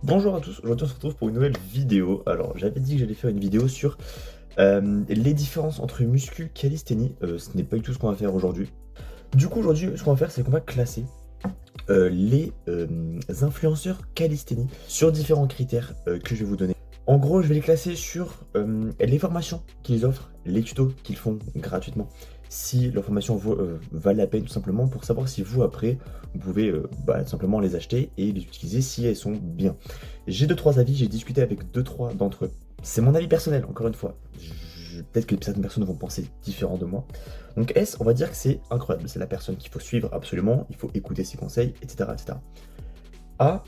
Bonjour à tous, aujourd'hui on se retrouve pour une nouvelle vidéo. Alors j'avais dit que j'allais faire une vidéo sur les différences entre muscu calisthénie. Ce n'est pas du tout ce qu'on va faire aujourd'hui. Du coup aujourd'hui ce qu'on va faire c'est qu'on va classer les influenceurs calisthénie sur différents critères que je vais vous donner. En gros je vais les classer sur les formations qu'ils offrent, les tutos qu'ils font gratuitement. Si leur formation valent la peine tout simplement pour savoir si vous après vous pouvez tout simplement les acheter et les utiliser si elles sont bien. J'ai 2-3 avis, j'ai discuté avec 2-3 d'entre eux. C'est mon avis personnel, encore une fois. Peut-être que certaines personnes vont penser différent de moi. Donc S, on va dire que c'est incroyable. C'est la personne qu'il faut suivre absolument, il faut écouter ses conseils, etc. etc. A,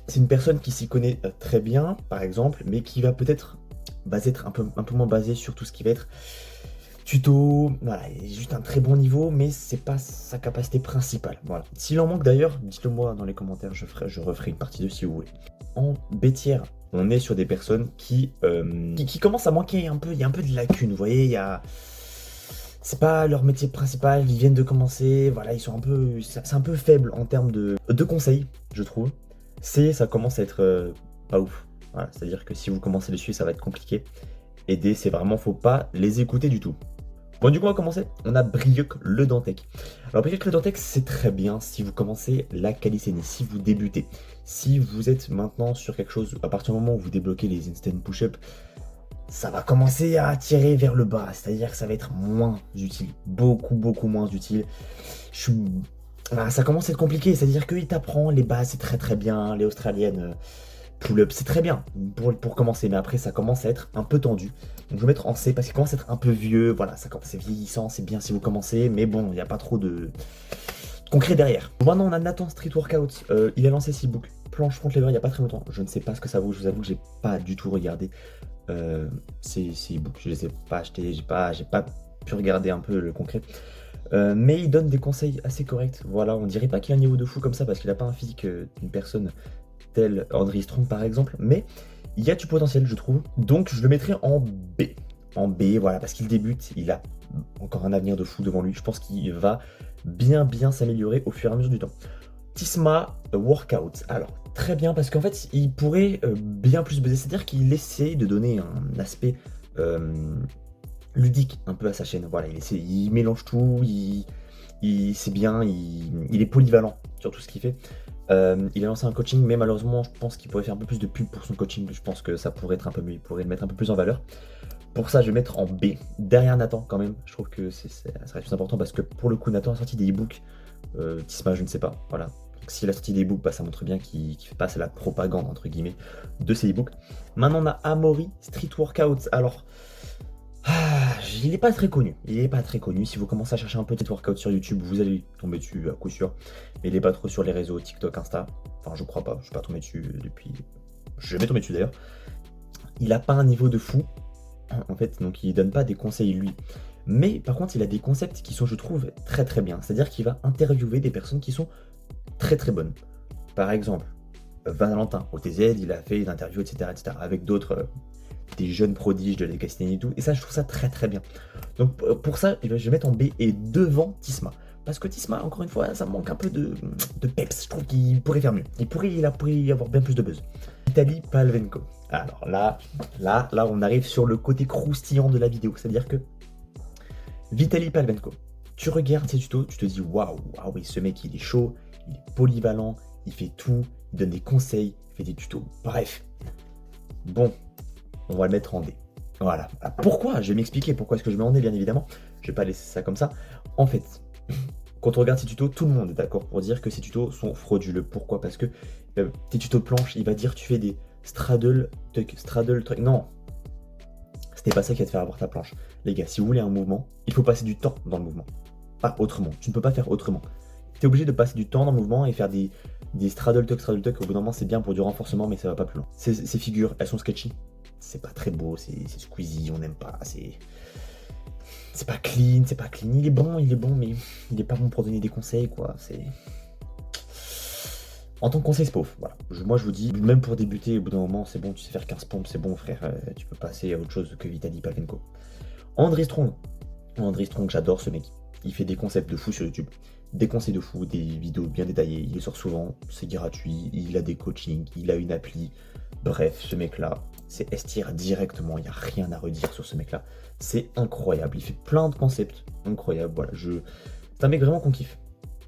c'est une personne qui s'y connaît très bien, par exemple, mais qui va peut-être être un peu moins basée sur tout ce qui va être tuto, voilà, il est juste un très bon niveau, mais c'est pas sa capacité principale. Voilà. S'il en manque d'ailleurs, dites-le moi dans les commentaires, je referai une partie de si vous voulez. En B tiers, on est sur des personnes qui commencent à manquer un peu, il y a un peu de lacunes, vous voyez, c'est pas leur métier principal, ils viennent de commencer, voilà, ils sont un peu, c'est un peu faible en termes de conseils, je trouve. Ça commence à être pas ouf. Voilà, c'est-à-dire que si vous commencez dessus, ça va être compliqué. Et D, c'est vraiment, faut pas les écouter du tout. Bon, du coup, on va commencer. On a Brieuc Le Dantec. Alors, Brieuc Le Dantec, c'est très bien si vous commencez la calisthénie, si vous débutez. Si vous êtes maintenant sur quelque chose, à partir du moment où vous débloquez les instant push-up, ça va commencer à tirer vers le bas. C'est-à-dire que ça va être moins utile. Beaucoup moins utile. Voilà, ça commence à être compliqué. C'est-à-dire qu'il t'apprend les bases, c'est très bien. Les australiennes. Pull-up, c'est très bien pour commencer, mais après ça commence à être un peu tendu. Donc je vais mettre en C parce qu'il commence à être un peu vieux, voilà, ça commence, c'est vieillissant, c'est bien si vous commencez, mais bon, il n'y a pas trop de concret derrière. Maintenant on a Nathan Street Workout, il a lancé 6 books, planche contre les bras il n'y a pas très longtemps, je ne sais pas ce que ça vaut, je vous avoue que j'ai pas du tout regardé ces books, je les ai pas achetés, j'ai pas pu regarder un peu le concret. Mais il donne des conseils assez corrects, voilà, on dirait pas qu'il a un niveau de fou comme ça parce qu'il a pas un physique d'une personne tel André Strong par exemple, mais il y a du potentiel je trouve, donc je le mettrai en B. En B, voilà, parce qu'il débute, il a encore un avenir de fou devant lui, je pense qu'il va bien s'améliorer au fur et à mesure du temps. Tisma Workout, alors très bien parce qu'en fait il pourrait bien plus buzzer, c'est-à-dire qu'il essaie de donner un aspect ludique un peu à sa chaîne, voilà, il mélange tout, c'est bien, il est polyvalent sur tout ce qu'il fait. Il a lancé un coaching, mais malheureusement, je pense qu'il pourrait faire un peu plus de pub pour son coaching. Je pense que ça pourrait être un peu mieux, il pourrait le mettre un peu plus en valeur. Pour ça, je vais mettre en B, derrière Nathan quand même. Je trouve que ça serait plus important parce que pour le coup, Nathan a sorti des e-books. Tisma, je ne sais pas. Voilà. Donc s'il a sorti des e-books, ça montre bien qu'il fait pas la propagande entre guillemets de ces e-books. Maintenant, on a Amaury Street Workout. Alors. Il n'est pas très connu. Il n'est pas très connu. Si vous commencez à chercher un petit workout sur YouTube, vous allez tomber dessus à coup sûr. Mais il n'est pas trop sur les réseaux TikTok, Insta. Enfin, je crois pas. Je suis pas tombé dessus depuis. Je vais tomber dessus d'ailleurs. Il n'a pas un niveau de fou. En fait, donc il donne pas des conseils lui. Mais par contre, il a des concepts qui sont, je trouve, très bien. C'est-à-dire qu'il va interviewer des personnes qui sont très bonnes. Par exemple, Valentin, au TZ, il a fait une interview, etc. avec d'autres. Des jeunes prodiges de la calisthénie et tout. Et ça, je trouve ça très bien. Donc pour ça, je vais mettre en B et devant Tisma. Parce que Tisma, encore une fois, ça manque un peu de peps. Je trouve qu'il pourrait faire mieux. Il pourrait y avoir bien plus de buzz. Vitaly Palvenko. Alors là, on arrive sur le côté croustillant de la vidéo. C'est-à-dire que Vitaly Palvenko, tu regardes ses tutos, tu te dis waouh, ah oui, ce mec, il est chaud, il est polyvalent, il fait tout, il donne des conseils, il fait des tutos. Bref. Bon, on va le mettre en D. Voilà. Pourquoi? Je vais m'expliquer pourquoi est-ce que je mets en D, bien évidemment. Je vais pas laisser ça comme ça. En fait, quand on regarde ces tutos, tout le monde est d'accord pour dire que ces tutos sont frauduleux. Pourquoi? Parce que tes tutos de planche, il va dire tu fais des straddle, tuck, Non, ce n'est pas ça qui va te faire avoir ta planche. Les gars, si vous voulez un mouvement, il faut passer du temps dans le mouvement. Pas autrement. Tu ne peux pas faire autrement. Tu es obligé de passer du temps dans le mouvement et faire des straddle tuck. Au bout d'un moment, c'est bien pour du renforcement, mais ça va pas plus loin. Ces figures, elles sont sketchy. C'est pas très beau, c'est squeezy, on n'aime pas, c'est pas clean, il est bon, mais il est pas bon pour donner des conseils, quoi, En tant que conseil, c'est pauvre, voilà. Moi, je vous dis, même pour débuter, au bout d'un moment, c'est bon, tu sais faire 15 pompes, c'est bon, frère, tu peux passer à autre chose que Vitaly Palvenko. André Strong, j'adore ce mec, il fait des concepts de fou sur YouTube, des conseils de fou, des vidéos bien détaillées, il les sort souvent, c'est gratuit, il a des coachings, il a une appli. Bref, ce mec-là, c'est S-tier directement, il n'y a rien à redire sur ce mec-là. C'est incroyable, il fait plein de concepts incroyables, voilà, c'est un mec vraiment qu'on kiffe.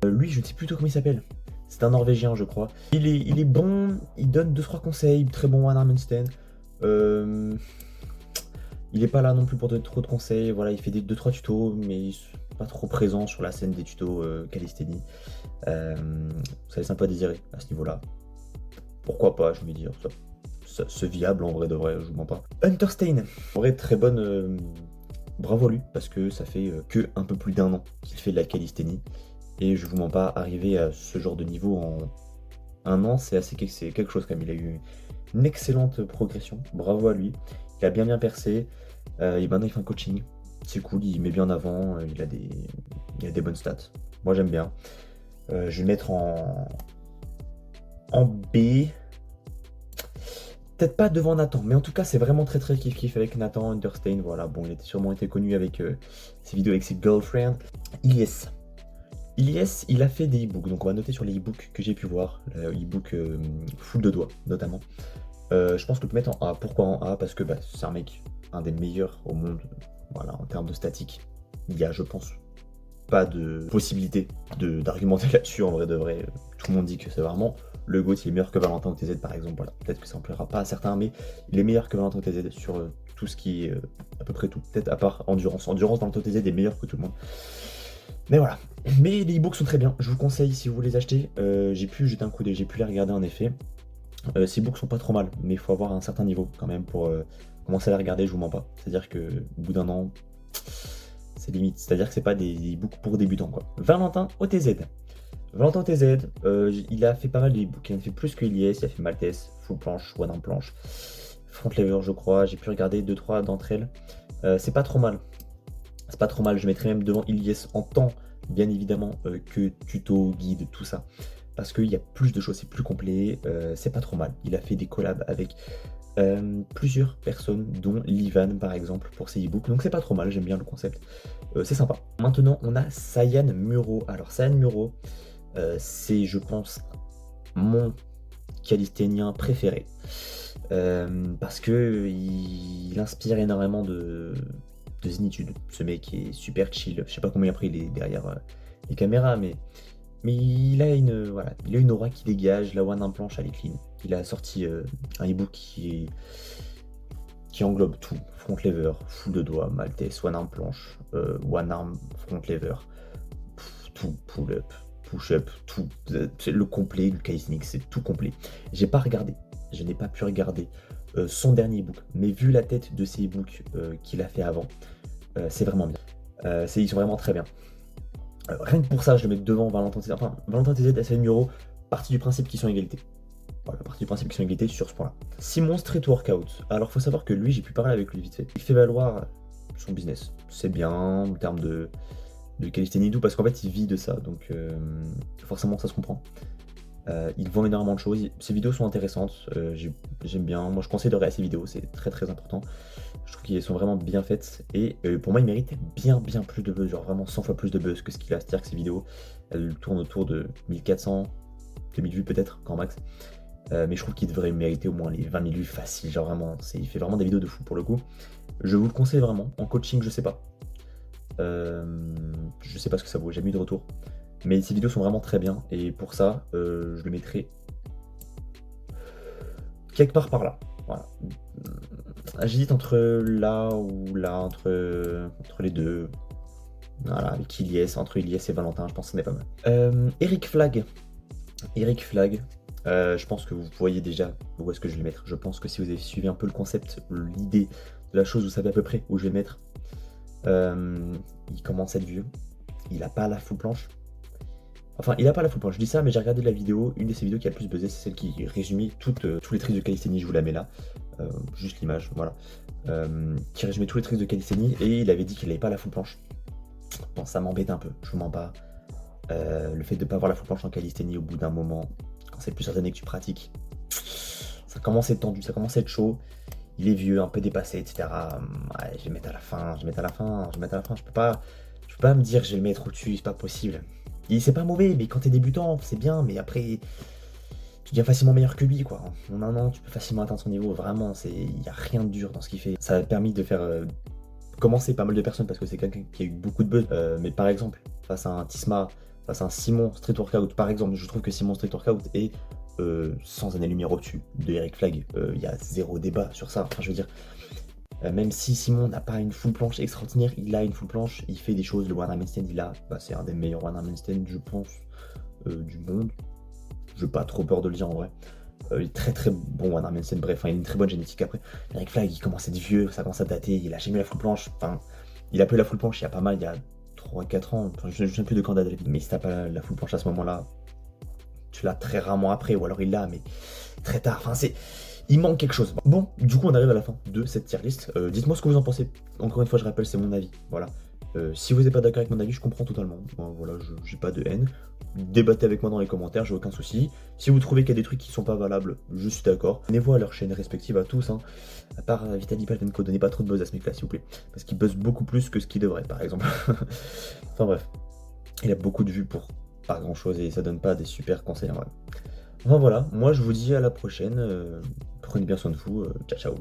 Lui, je ne sais plus tout comment il s'appelle. C'est un Norvégien, je crois. Il est bon, il donne 2-3 conseils, très bon one arm handstand. Il est pas là non plus pour donner trop de conseils, voilà, il fait des 2-3 tutos, mais pas trop présent sur la scène des tutos calisthénie. Ça laisse un peu à désirer à ce niveau-là. Pourquoi pas, je me dis, c'est viable en vrai de vrai, je vous mens pas. Hunter Stein, en vrai très bonne, bravo à lui, parce que ça fait que un peu plus d'1 an qu'il fait de la calisthénie. Et je vous mens pas, arriver à ce genre de niveau en 1 an, c'est quelque chose quand même. Il a eu une excellente progression, bravo à lui. Il a bien percé, et maintenant il fait un coaching. C'est cool, il met bien en avant, il a des bonnes stats. Moi j'aime bien. Je vais le mettre en B. Peut-être pas devant Nathan, mais en tout cas c'est vraiment très kiff avec Nathan Understein. Voilà, bon, il a sûrement été connu avec ses vidéos avec ses girlfriends. Ilyes, il a fait des e-books, donc on va noter sur les e-books que j'ai pu voir, le e-book full de doigts notamment. Je pense que je peux mettre en A. Pourquoi en A? Parce que c'est un mec, un des meilleurs au monde, voilà, en termes de statique. Il y a, je pense, pas de possibilité d'argumenter là-dessus en vrai de vrai. Tout le monde dit que c'est vraiment le GOAT, il est meilleur que Valentin OTZ par exemple. Voilà. Peut-être que ça ne plaira pas à certains, mais il est meilleur que Valentin OTZ sur tout ce qui est à peu près tout. Peut-être à part endurance. Endurance dans le OTZ est meilleur que tout le monde. Mais voilà. Mais les e-books sont très bien. Je vous conseille si vous voulez les acheter. J'ai pu jeter un coup d'œil, j'ai pu les regarder en effet. Ces e-books sont pas trop mal, mais il faut avoir un certain niveau quand même pour commencer à les regarder, je vous mens pas. C'est-à-dire que au bout d'1 an, c'est limite. C'est-à-dire que c'est pas des e-books pour débutants quoi. Valentin OTZ. Valentin OTZ, il a fait pas mal de e-books. Il en a fait plus que Ilyes, il a fait Maltese, full planche, one arm planche, front lever je crois. J'ai pu regarder 2-3 d'entre elles. C'est pas trop mal. C'est pas trop mal. Je mettrais même devant Ilyes en temps, bien évidemment, que tuto, guide, tout ça. Parce qu'il y a plus de choses, c'est plus complet, c'est pas trop mal. Il a fait des collabs avec plusieurs personnes, dont Livan par exemple, pour ses e-books. Donc c'est pas trop mal, j'aime bien le concept. C'est sympa. Maintenant, on a Sayan Muro. Alors Sayan Muro, c'est, je pense, mon calisthénien préféré. Parce que il inspire énormément de zénitude. Ce mec est super chill. Je sais pas combien après il est derrière les caméras, mais il a une aura qui dégage. La one arm planche, elle est clean. Il a sorti un e-book qui englobe tout. Front lever, full de doigts, Maltese, one arm planche, one arm front lever, tout, pull up, push up, tout. C'est le complet du calisthenics, c'est tout complet. J'ai pas regardé, je n'ai pas pu regarder son dernier e-book, mais vu la tête de ces e-books qu'il a fait avant, c'est vraiment bien. Ils sont vraiment très bien. Rien que pour ça, je le mets devant Valentin TZ. Enfin, Valentin TZ et Sayan Muro, partie du principe qu'ils sont égalité. Voilà, partie du principe qu'ils sont égalité sur ce point-là. Simon Street Workout. Alors, faut savoir que lui, j'ai pu parler avec lui vite fait. Il fait valoir son business. C'est bien en termes de calisthénie et tout, parce qu'en fait, il vit de ça. Donc, forcément, ça se comprend. Il vend énormément de choses. Ses vidéos sont intéressantes. J'aime bien. Moi, je conseille de regarder ses vidéos. C'est très important. Je trouve qu'elles sont vraiment bien faites. Et pour moi, il mérite bien plus de buzz. Genre vraiment 100 fois plus de buzz que ce qu'il a. C'est-à-dire que ses vidéos, elles tournent autour de 1400, 2000 vues peut-être, grand max. Mais je trouve qu'il devrait mériter au moins les 20 000 vues faciles. Genre vraiment, il fait vraiment des vidéos de fou pour le coup. Je vous le conseille vraiment. En coaching, je sais pas. Je sais pas ce que ça vaut. J'ai jamais eu de retour. Mais ces vidéos sont vraiment très bien, et pour ça, je le mettrai quelque part par là. Voilà. J'hésite entre là ou là, entre les deux. Voilà, avec Ilyes, entre Ilyes et Valentin, je pense que c'en est pas mal. Eric Flag. Je pense que vous voyez déjà où est-ce que je vais le mettre. Je pense que si vous avez suivi un peu le concept, l'idée de la chose, vous savez à peu près où je vais le mettre. Il commence à être vieux. Il a pas la full planche. Enfin, il a pas la full planche, je dis ça, mais j'ai regardé la vidéo, une de ses vidéos qui a le plus buzzé, c'est celle qui résumait tous les tricks de calisthénie, je vous la mets là, juste l'image, voilà, qui résumait tous les tricks de calisthénie, et il avait dit qu'il n'avait pas la full planche. Bon, ça m'embête un peu, je vous mens pas. Le fait de ne pas avoir la full planche en calisthénie au bout d'un moment, quand c'est plusieurs années que tu pratiques, ça commence à être tendu, ça commence à être chaud, il est vieux, un peu dépassé, etc. Ouais, je vais mettre à la fin, je peux pas me dire que je vais le mettre au-dessus, c'est pas possible. C'est pas mauvais, mais quand t'es débutant, c'est bien, mais après, tu deviens facilement meilleur que lui, quoi. En un an, tu peux facilement atteindre son niveau, vraiment, il y a rien de dur dans ce qu'il fait. Ça a permis de faire commencer pas mal de personnes parce que c'est quelqu'un qui a eu beaucoup de buzz. Mais par exemple, face à un Tisma, face à un Simon Street Workout, par exemple, je trouve que Simon Street Workout est sans année-lumière au-dessus de Eric Flag. Il y a zéro débat sur ça. Enfin, je veux dire, même si Simon n'a pas une full planche extraordinaire, il a une full planche, il fait des choses. Le one arm handstand, c'est un des meilleurs one arm handstand, je pense, du monde. Je n'ai pas trop peur de le dire en vrai. Il est très très bon one arm handstand, bref, il a une très bonne génétique après. Eric Flag, il commence à être vieux, ça commence à dater, il a jamais eu la full planche. Enfin, il a pas eu la full planche il y a pas mal, il y a 3-4 ans. Enfin, je ne sais plus de quand date la vidéo. Mais si t'as pas la full planche à ce moment-là, tu l'as très rarement après, ou alors il l'a, mais très tard. Enfin, il manque quelque chose. Bon, du coup, on arrive à la fin de cette tier list. Dites-moi ce que vous en pensez. Encore une fois, je rappelle, c'est mon avis. Voilà. Si vous n'êtes pas d'accord avec mon avis, je comprends totalement. Voilà, j'ai pas de haine. Débattez avec moi dans les commentaires, j'ai aucun souci. Si vous trouvez qu'il y a des trucs qui sont pas valables, je suis d'accord. Abonnez-vous à leurs chaînes respectives à tous. Hein. À part Vitaly Palvenko, donnez pas trop de buzz à ce mec-là, s'il vous plaît. Parce qu'il buzz beaucoup plus que ce qu'il devrait, par exemple. Enfin bref. Il a beaucoup de vues pour pas grand-chose et ça donne pas des super conseils en vrai. Enfin voilà, moi je vous dis à la prochaine. Prenez bien soin de vous. Ciao ciao.